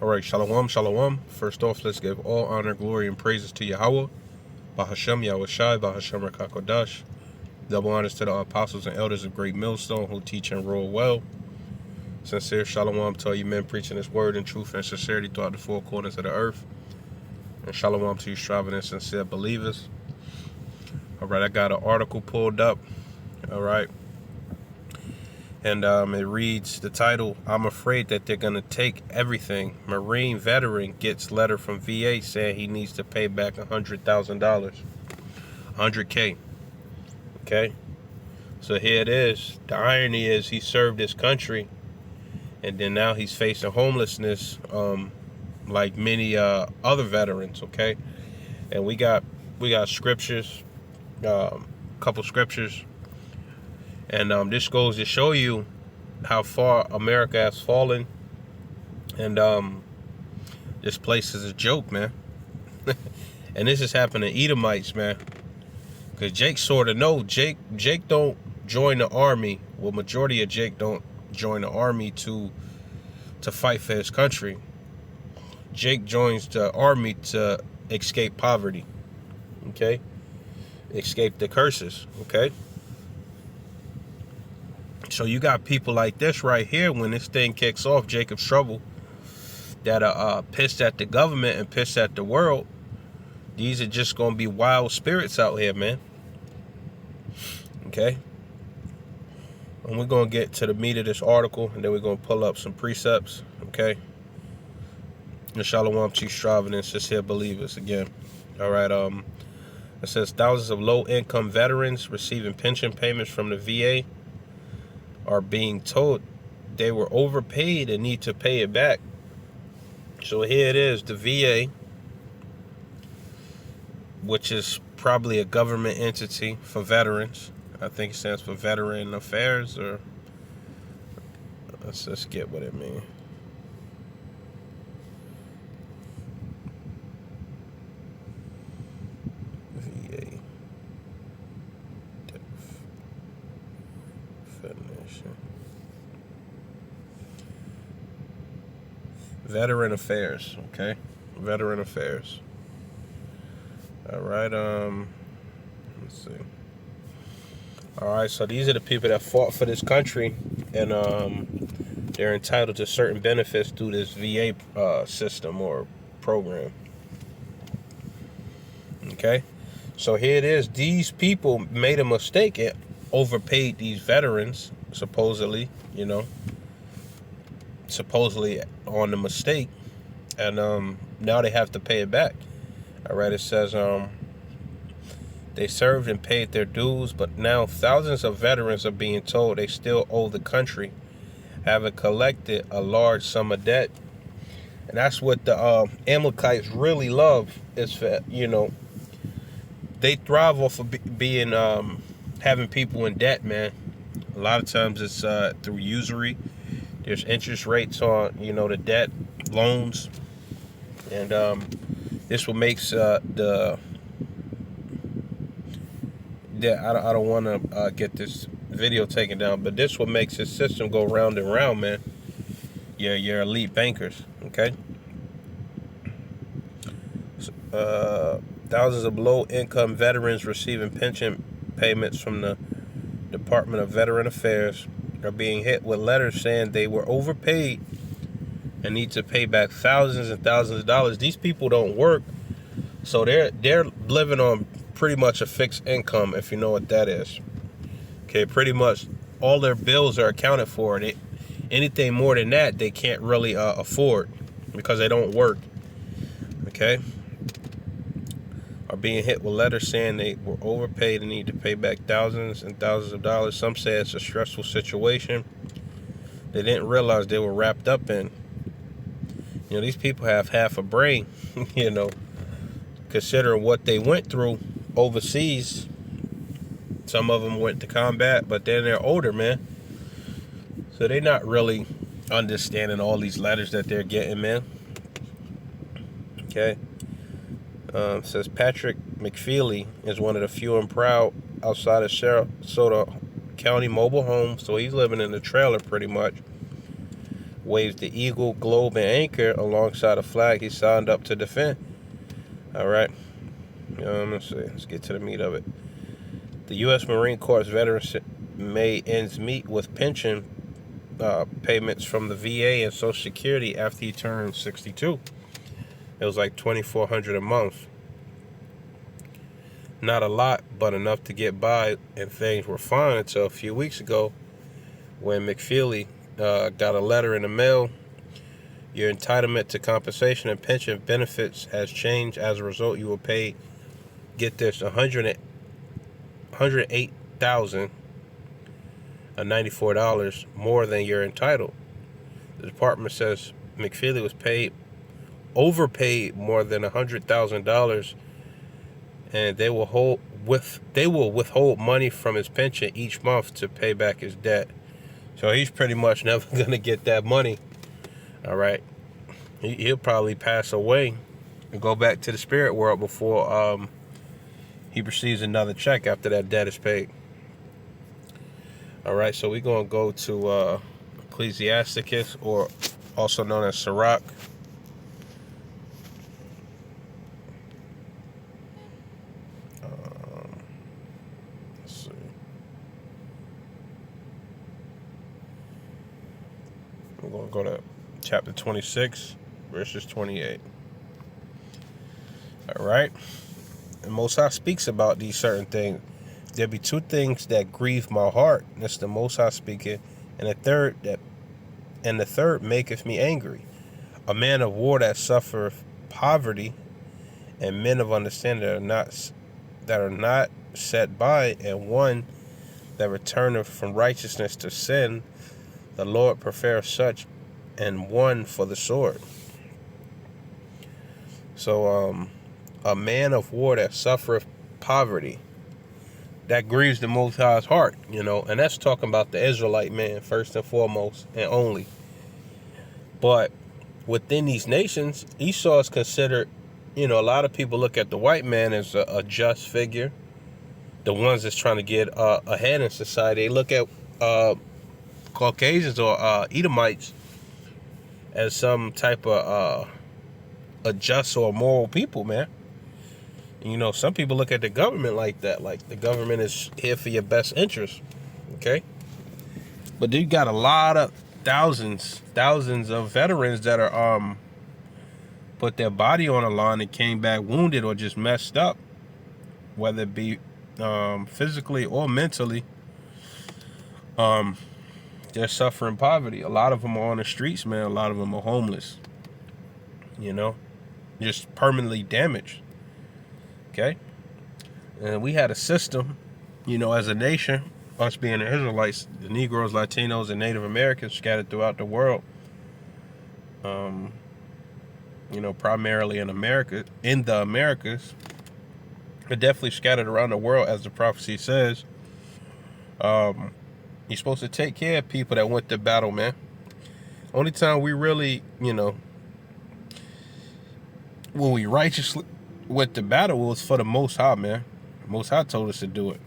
All right, shalom, shalom. First off, let's give all honor, glory, and praises to Yahweh, Bahashem Yahushai, Bahashem Rakakodash. Double honors to the apostles and elders of Great Millstone who teach and rule well. Sincere shalom to all you men preaching this word in truth and sincerity throughout the four corners of the earth. And shalom to you striving and sincere believers. All right, I got an article pulled up. All right. And it reads, the title, I'm afraid that they're going to take everything. Marine veteran gets letter from VA saying he needs to pay back $100,000. $100K. Okay? So here it is. The irony is he served his country, and then now he's facing homelessness like many other veterans, okay? And we got scriptures, couple scriptures. And this goes to show you how far America has fallen. And this place is a joke, man. And this is happening to Edomites, man. Because Jake sort of know. Jake don't join the army. Well, majority of Jake don't join the army to fight for his country. Jake joins the army to escape poverty. Okay? Escape the curses. Okay? So you got people like this right here when this thing kicks off, Jacob's Trouble, that are pissed at the government and pissed at the world. These are just going to be wild spirits out here, man. Okay? And we're going to get to the meat of this article, and then we're going to pull up some precepts, okay? And shalom to you striving and sincere believers again. All right, it says thousands of low-income veterans receiving pension payments from the VA are being told they were overpaid and need to pay it back. So here it is, the VA, which is probably a government entity for veterans. I think it stands for Veteran Affairs, or let's just get what it means. VA definition. Veteran Affairs, okay? Veteran Affairs. All right, let's see. All right, so these are the people that fought for this country, and they're entitled to certain benefits through this VA system or program. Okay, so here it is. These people made a mistake and overpaid these veterans, supposedly, supposedly on the mistake, and now they have to pay it back. All right, it says they served and paid their dues, but now thousands of veterans are being told they still owe the country, having collected a large sum of debt. And that's what the Amalekites really love, is for, they thrive off of being having people in debt, man. A lot of times it's through usury. There's interest rates on, the debt, loans. And this what makes I don't want to get this video taken down, but this what makes this system go round and round, man. Your elite bankers, okay? Thousands of low-income veterans receiving pension payments from the Department of Veteran Affairs are being hit with letters saying they were overpaid and need to pay back thousands and thousands of dollars. These people don't work, so they're living on pretty much a fixed income, if you know what that is. Okay, pretty much all their bills are accounted for. Anything more than that, they can't really afford because they don't work. Okay, are being hit with letters saying they were overpaid and need to pay back thousands and thousands of dollars. Some say it's a stressful situation they didn't realize they were wrapped up in. These people have half a brain, considering what they went through overseas. Some of them went to combat, but then they're older, man. So they're not really understanding all these letters that they're getting, man. Okay. Says Patrick McFeely is one of the few and proud outside of Sarasota County mobile home. So he's living in a trailer pretty much. waved the eagle, globe, and anchor alongside a flag he signed up to defend. All right. Let's see. Let's get to the meat of it. The U.S. Marine Corps veterans made ends meet with pension payments from the VA and Social Security after he turned 62. It was like $2,400 a month. Not a lot, but enough to get by, and things were fine until a few weeks ago when McFeely got a letter in the mail. Your entitlement to compensation and pension benefits has changed. As a result, you will pay, get this, $108,094 more than you're entitled. The department says McFeely was overpaid more than $100,000, and they will withhold money from his pension each month to pay back his debt. So he's pretty much never gonna get that money. All right, he'll probably pass away and go back to the spirit world before he receives another check after that debt is paid. All right, so we're gonna go to Ecclesiasticus, or also known as Sirach. Let's see. We're gonna go to chapter 26, verses 28. All right. And Most High speaks about these certain things. There be two things that grieve my heart. That's the Most High speaking, and the third maketh me angry. A man of war that suffereth poverty, and men of understanding that are not set by, and one that returneth from righteousness to sin. The Lord prefereth such, and one for the sword. So, a man of war that suffereth poverty, that grieves the Most High's heart, and that's talking about the Israelite man first and foremost and only. But within these nations, Esau is considered, a lot of people look at the white man as a just figure, the ones that's trying to get ahead in society. They look at Caucasians or Edomites as some type of a just or moral people, man. Some people look at the government like that, like the government is here for your best interest, okay? But you got a lot of thousands of veterans that are put their body on the line and came back wounded or just messed up, whether it be physically or mentally. They're suffering poverty. A lot of them are on the streets, man. A lot of them are homeless, just permanently damaged. Okay, and we had a system, as a nation, us being the Israelites, the Negroes, Latinos, and Native Americans scattered throughout the world. Primarily in the Americas, but definitely scattered around the world, as the prophecy says. You're supposed to take care of people that went to battle, man. Only time we really, when we righteously went to battle was for the Most High, man. The Most High told us to do it.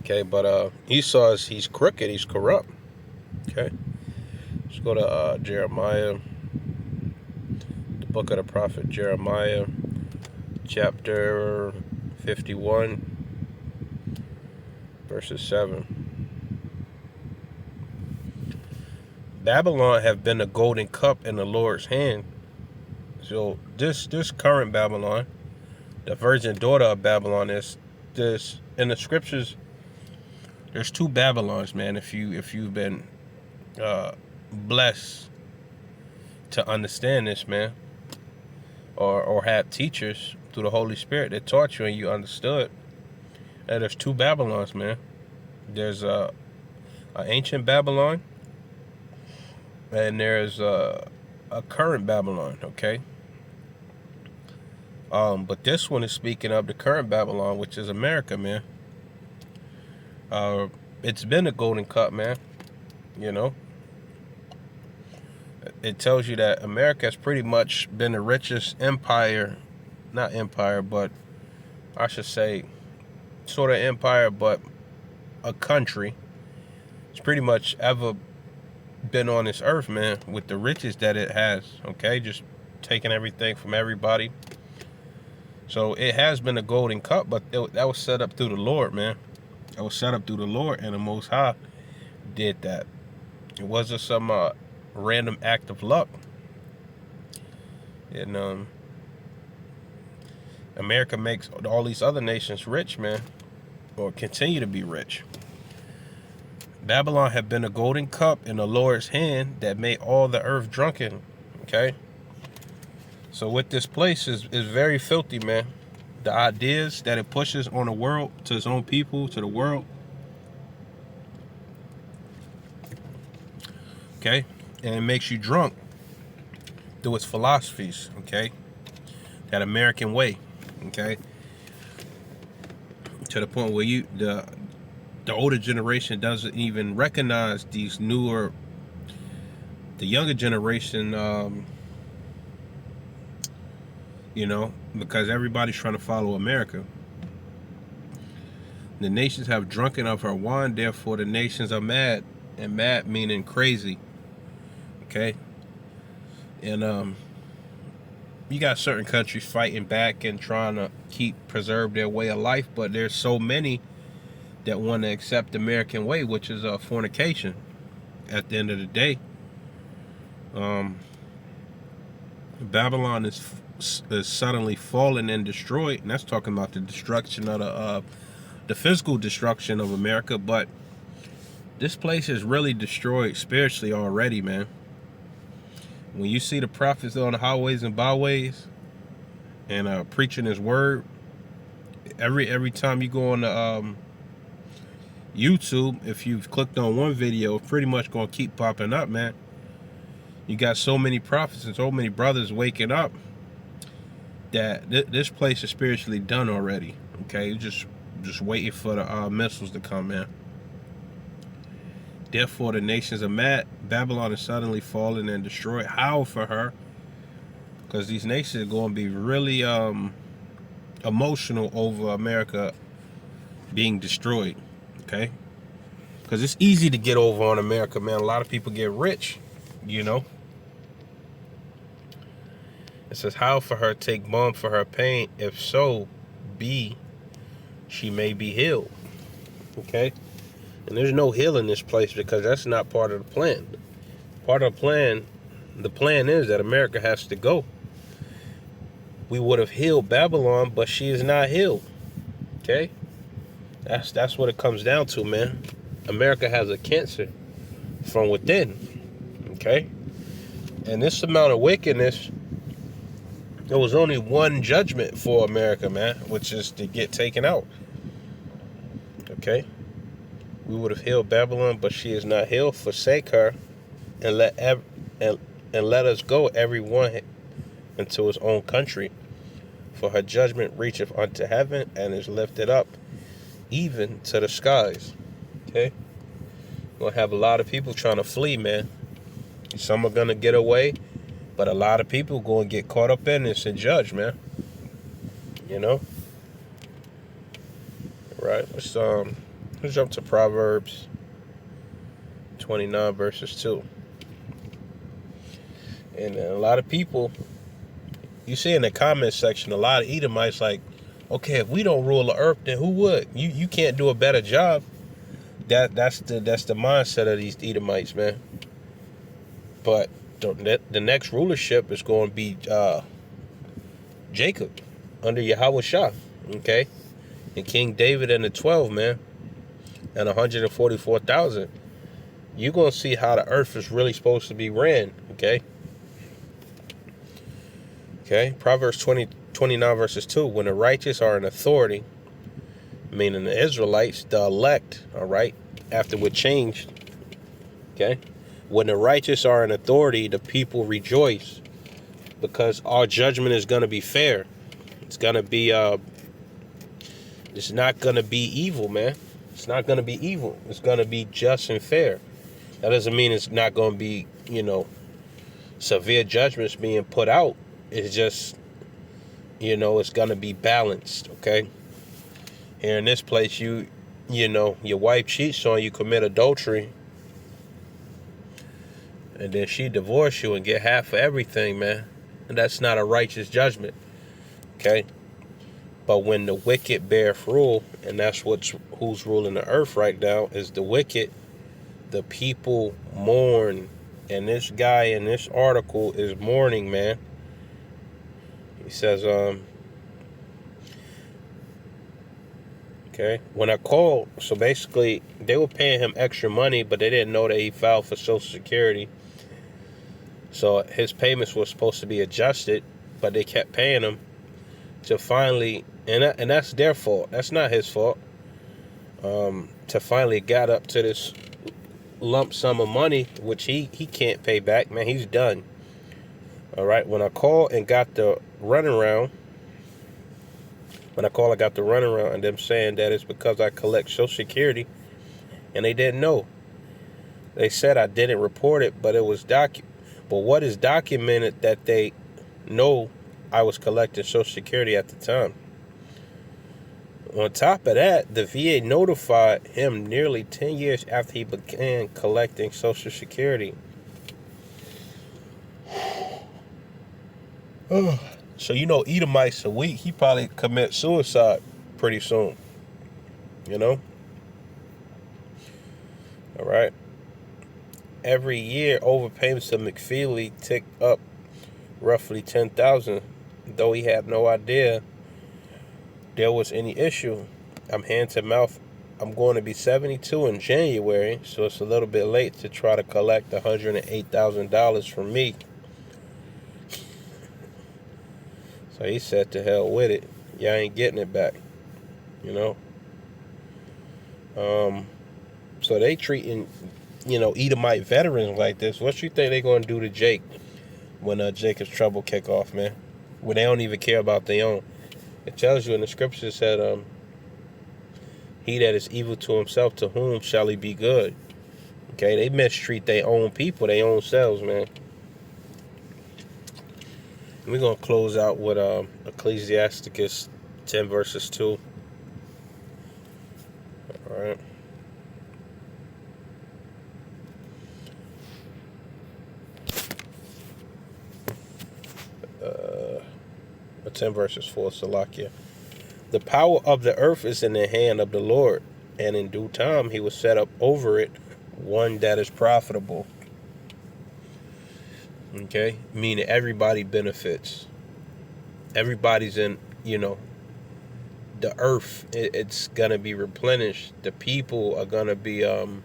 Okay, but Esau he's crooked, he's corrupt. Okay, let's go to Jeremiah, the book of the prophet Jeremiah, chapter 51, verses 7. Babylon have been a golden cup in the Lord's hand. So this current Babylon, the virgin daughter of Babylon, is this in the scriptures. There's two Babylons, man. If you've been blessed to understand this, man, or have teachers through the Holy Spirit that taught you and you understood, that there's two Babylons, man. There's an ancient Babylon, and there's a current Babylon. Okay. But this one is speaking of the current Babylon, which is America, man. It's been a golden cup, man. It tells you that America has pretty much been the richest empire, not empire, but I should say sort of empire, but a country. It's pretty much ever been on this earth, man, with the riches that it has, okay? Just taking everything from everybody. So it has been a golden cup, but that was set up through the Lord, man. That was set up through the Lord, and the Most High did that. It wasn't some random act of luck. And America makes all these other nations rich, man, or continue to be rich. Babylon had been a golden cup in the Lord's hand that made all the earth drunken, okay? So what this place is very filthy, man. The ideas that it pushes on the world, to its own people, to the world, okay? And it makes you drunk through its philosophies, okay? That American way, okay? To the point where the older generation doesn't even recognize these newer, the younger generation, you know, because everybody's trying to follow America. The nations have drunken of her wine, therefore the nations are mad, and mad meaning crazy, okay? And you got certain countries fighting back and trying to preserve their way of life, but there's so many that want to accept the American way, which is fornication. At the end of the day, Babylon is suddenly fallen and destroyed, and that's talking about the destruction of the physical destruction of America. But this place is really destroyed spiritually already, man. When you see the prophets on the highways and byways and preaching his word, every time you go on the YouTube, if you've clicked on one video, it's pretty much gonna keep popping up, man. You got so many prophets and so many brothers waking up that this place is spiritually done already. Okay, just waiting for the missiles to come in. Therefore the nations are mad. Babylon is suddenly fallen and destroyed. Howl for her, because these nations are going to be really emotional over America being destroyed. Okay, because it's easy to get over on America, man. A lot of people get rich, you know. It says, how for her, take balm for her pain, if so be she may be healed. Okay, and there's no healing this place, because that's not part of the plan. Part of the plan is that America has to go. We would have healed Babylon, but she is not healed. Okay, that's what it comes down to, man. America has a cancer from within. Okay, and this amount of wickedness, there was only one judgment for America, man, which is to get taken out. Okay, we would have healed Babylon, but she is not healed. Forsake her, and let us go, every one into his own country. For her judgment reacheth unto heaven, and is lifted up even to the skies. Okay, we're gonna have a lot of people trying to flee, man. Some are gonna get away, but a lot of people going to get caught up in this and judged, man. You know? Right. Let's jump to Proverbs 29 verses 2. And a lot of people, you see in the comment section, a lot of Edomites like, okay, if we don't rule the earth, then who would? You can't do a better job. That's the mindset of these Edomites, man. But the next rulership is going to be Jacob under Yahweh Shah, okay? And King David and the 12, man, and 144,000. You're going to see how the earth is really supposed to be ran, okay? Okay, Proverbs 29 verses 2. When the righteous are in authority, meaning the Israelites, the elect, all right, after we're changed, okay? When the righteous are in authority, the people rejoice, because our judgment is going to be fair. It's going to be, it's not going to be evil, man. It's not going to be evil. It's going to be just and fair. That doesn't mean it's not going to be, you know, severe judgments being put out. It's just, you know, it's going to be balanced, okay? Here in this place, you know, your wife cheats on you, commit adultery. and then she divorce you and get half of everything, man. And that's not a righteous judgment, okay? But when the wicked beareth rule, and that's who's ruling the earth right now, is the wicked, the people mourn. And this guy in this article is mourning, man. He says, okay, when I called, so basically they were paying him extra money, but they didn't know that he filed for Social Security. So his payments were supposed to be adjusted, but they kept paying him to finally, and that's their fault. That's not his fault. To finally got up to this lump sum of money, which he can't pay back, man. He's done. All right. When I called and got the runaround, I got the runaround, and them saying that it's because I collect Social Security, and they didn't know. They said I didn't report it, but it was but what is documented that they know I was collecting Social Security at the time. On top of that, the VA notified him nearly 10 years after he began collecting Social Security. So, Edomites a week, he probably commit suicide pretty soon. All right. Every year, overpayments to McFeely tick up roughly $10,000, though he had no idea there was any issue. I'm hand to mouth. I'm going to be 72 in January, so it's a little bit late to try to collect $108,000 from me. So he said, to hell with it. Y'all ain't getting it back. So they treating, Edomite veterans like this. What you think they going to do to Jake when Jacob's trouble kick off, man? When they don't even care about their own. It tells you in the scriptures that he that is evil to himself, to whom shall he be good? Okay, they mistreat their own people, their own selves, man. And we're going to close out with Ecclesiasticus 10 verses 2. All right. 10 verses 4, Salakia. The power of the earth is in the hand of the Lord, and in due time he will set up over it one that is profitable. Okay? Meaning everybody benefits. Everybody's in, the earth, it's going to be replenished. The people are going to be in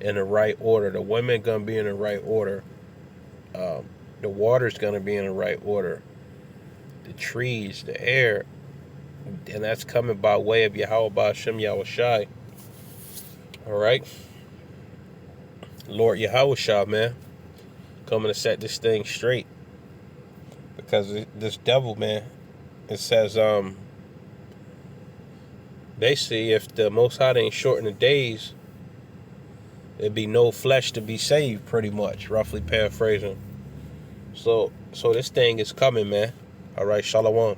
the right order. The women going to be in the right order. The water's going to be in the right order. The trees, the air, and that's coming by way of Yahweh Ba'ashem Yahushai. All right? Lord Yahushua, man, coming to set this thing straight. Because this devil, man, it says, basically, if the Most High ain't shorten the days, there'd be no flesh to be saved, pretty much, roughly paraphrasing. So this thing is coming, man. All right, Shalom.